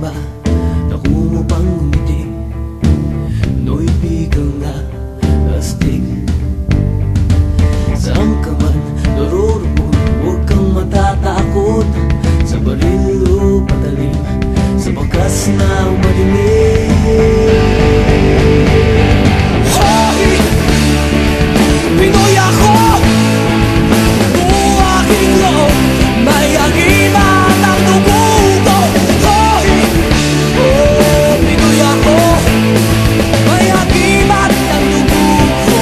ba? Naku mo pang ngumiti, no'y biglang na-astig. Saan ka man naroroon, huwag kang matatakot. Sa baril o patalim, sa bakas na madilim. Hoy! Pinoy ako! Buong aking loob, may agiman ang dugo ko. Hoy! Oh, Pinoy ako, may agiman ang dugo ko.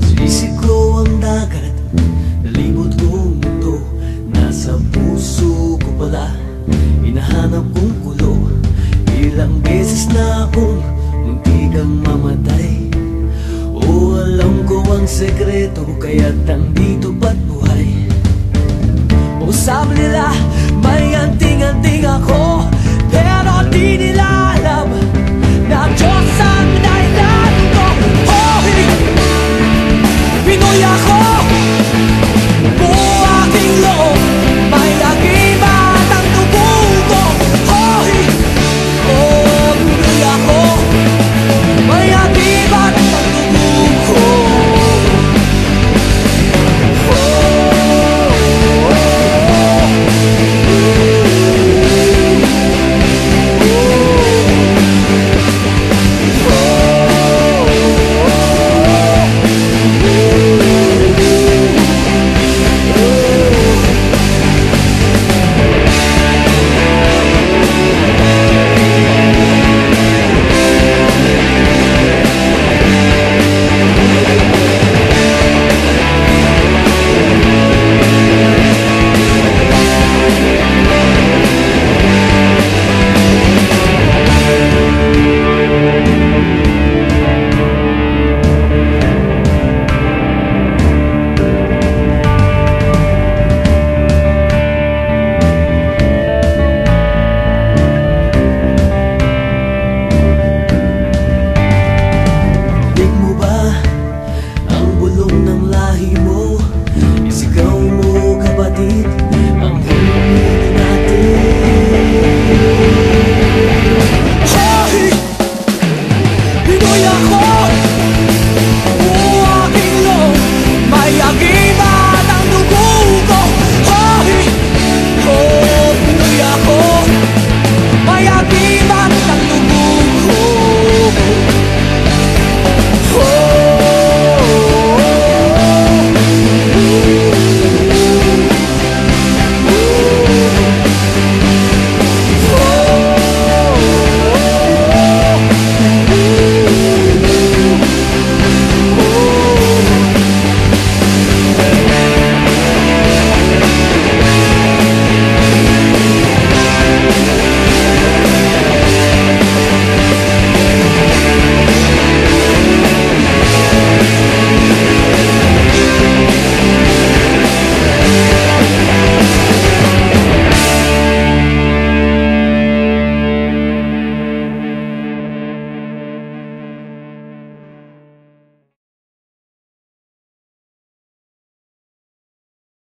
Sinisiko ang dagat, nalibot kong mundo. Nasa puso ko pala, hinahanap kong kulo. Ilang beses na akong muntikang mamatay. O alam ko ang sekreto, kaya't nandito pa't buhay. O sabi nila, may anting-anting ako.